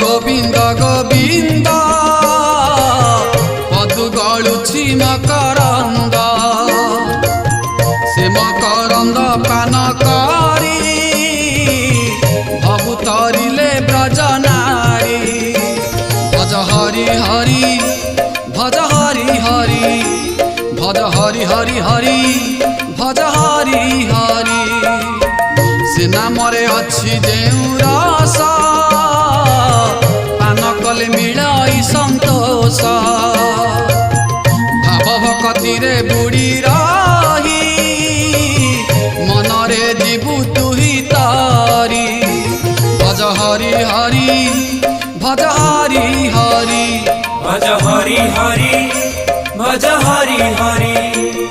गोविंद गोविंद पदु गलुछि मकरंद से मकरंद पान करी भवु तरिले ब्रज नारी भज हरि हरि भज हरि हरि भज हरि हरि हरि भज हरि हरि से नामरे अछि जेउ रस पान कले मिलाई संतोष भाव भक्ति रे बुड़ी रही मनरे जीवु तुही तारी भज हरि हरि भज हरि हरि भज हरि हरि भज हरि हरि।